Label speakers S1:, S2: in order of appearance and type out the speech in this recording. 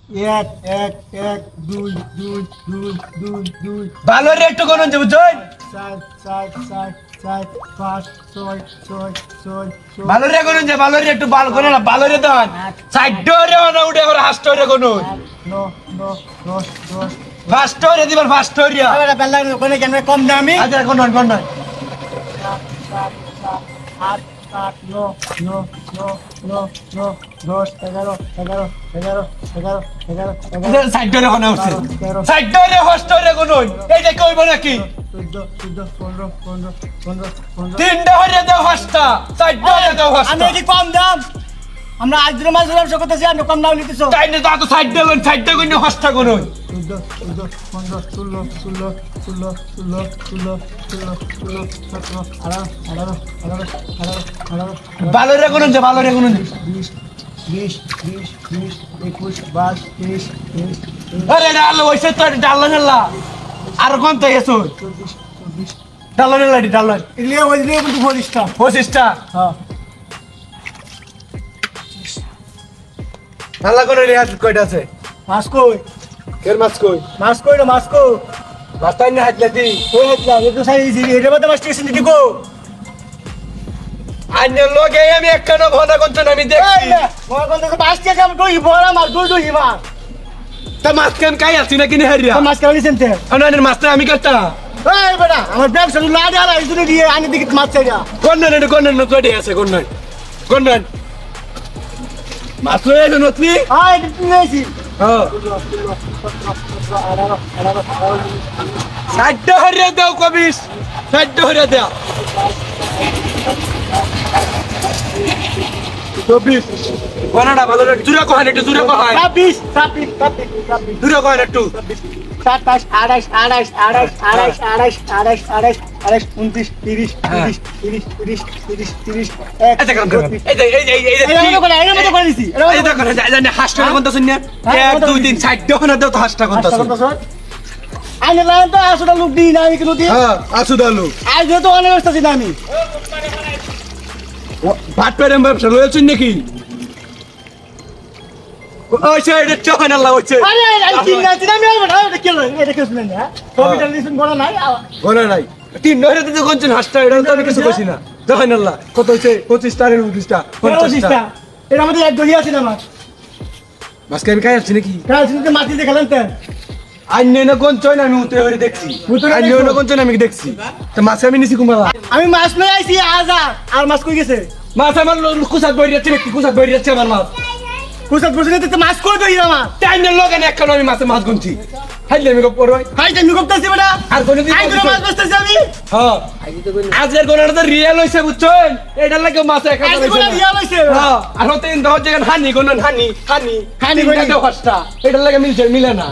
S1: এক এক এক দুই দুই দুই দুই দুই
S2: ভালো রে একটু কোন যে বুঝছেন
S1: চার চার চার চার পাঁচ ছয় ছয় ছয় ছয়
S2: ভালো রে কোন যে ভালো রে একটু ভালো করে না ভালো রে দান সাইড রে না উঠে আবার হাস্ট রে কোন
S1: ন ন দশ দশ
S2: ফাস্ট রে দিবার ফাস্ট রে
S1: আরে বেলা ওখানে কেন কম দামি
S2: আচ্ছা কোন
S1: সাত সাত সাত আট আট ন ন ন ন ন দশ এগারো এগারো এগারো এগারো এগারো এগারো
S2: সাইড রে কোন হচ্ছে সাইড রে ফাস্ট রে কোন এই যে কইব নাকি
S1: 14 15 15 15 15
S2: তিনটা হরে দাও ফাস্টটা সাইড রে দাও
S1: আমি
S2: ফাস্টটা
S1: কি কম দাম আমরা আজ দিন মাছ ব্যবসা করতেছি আর কম দাম নিতেছো
S2: তাই না তো সাইড দেন সাইড দে কোন ফাস্টটা কোন
S1: 14 15 16 16 16 16 16 16 17 18 18
S2: ভালো রে কোন যে ভালো রে কোন
S1: 20 20 20 20 21 22 23 23
S2: আরে ডাল ওইসে তো ডাল না আর কোন তো এসো
S1: 24 24
S2: ডাল লাড়ি ডাল
S1: এলিয়া ওই দিয়ে কিন্তু 40টা
S2: 25টা
S1: হ্যাঁ
S2: ডাল কোন রে হাত কয়টা আছে
S1: মাছ কই
S2: কের মাছ কই
S1: মাছ কই না মাছ কই
S2: রাস্তায় না হাতলাতি
S1: কই হেতলা একটু সাইজ দিবি এটা মধ্যে মাছ স্টেশন দিকে গো
S2: আন্য লগে আমি একখানো ঘন্টা কোন আমি
S1: এই
S2: দেখছি
S1: না মোর কোন থেকে মাছ কে আমি কই বড় মাছ দুই মাছ
S2: তা মাছ কেন কাই আছি না কিনে হারিয়া
S1: তো মাছ কেন সেনতে
S2: আনানের মাছটা আমি কাটতা
S1: এই বেটা আমার ব্যবসা না দেয়া এই জন্য দিয়ে আনি দিকে মাছ চাইরা
S2: কোন না তোডে আছে কোন না মাছ লয়ে এলো নতনি
S1: আই নিয়েছি
S2: হ্যাঁ সাইড হরিয়া দাও কবিস সাইড হরিয়া দাও কবিস কোনটা ভালো রে জুরা কহান একটু জুরা কহান
S1: 26 26 26
S2: জুরা কহান একটু
S1: 27 28 28 28 28 28 28 28 29 30 30 30 30 30 30
S2: আচ্ছা কাম কর এই
S1: মতো করে দিছি
S2: এই দেখো জানি হাসটা কোনটা শুন না 1 2 3 সাইড দেখো না দাও তো হাসটা কোনটা শুন
S1: আইনে লাইন তো আসলে লোক দিই না আমি কিন্তু দিই
S2: হ্যাঁ আসু দালু
S1: আজ তো অনেক ব্যস্ত ছিলাম আমি
S2: ভাত পেরম ব্যবসা লয়েছেন নাকি ওই সাইডে চোখান আল্লাহ হচ্ছে
S1: আরে আমি তিন না তিন আমি এটা কি হলো এটা কি শুনেন হ্যাঁ কবিতা লিসন বড় নাই
S2: গোনা নাই তিন নয়রে তো কোনজন হাসটা এটা তো আমি কিছু কইছি না চোখান আল্লাহ কত হইছে 25 টা 29টা 50 টা
S1: এর মধ্যে এক দহি আছে না মাছ
S2: মাসকে আমি খাই আসছি নাকি
S1: কাল শুনতে মাছ দিয়ে খেলেন তো
S2: আন্য না কোন চয় না আমি উতে হইরে দেখছি আন্য না কোন চয় আমি দেখছি তো মাছ আমি নিছি কুমালা
S1: আমি মাছ লই আইছি আজার আর মাছ কই গেছে
S2: মাছ আমার কুসাত বইরি যাচ্ছে নাকি কুসাত বইরি যাচ্ছে আমার মাছ
S1: কুসাত বসে তো মাছ কই দই না মাছ
S2: টাইম না লগে না একখান আমি মাছ গুনছি হাইলে আমি পড় ভাই
S1: হাই টাইম করতেছি বেটা
S2: আর কোনদিন
S1: আই তো মাছ বসতেছি আমি
S2: হ্যাঁ আজকের গোনাটা তো রিয়েল হইছে বুঝছেন এটা লাগে মাছ একা
S1: আই তো কোনা রিয়া লইছে
S2: হ্যাঁ আর হতে ইন দহ জায়গা হানি কোন হানি
S1: হানি
S2: এটা হস্তা এটা লাগে মিলে না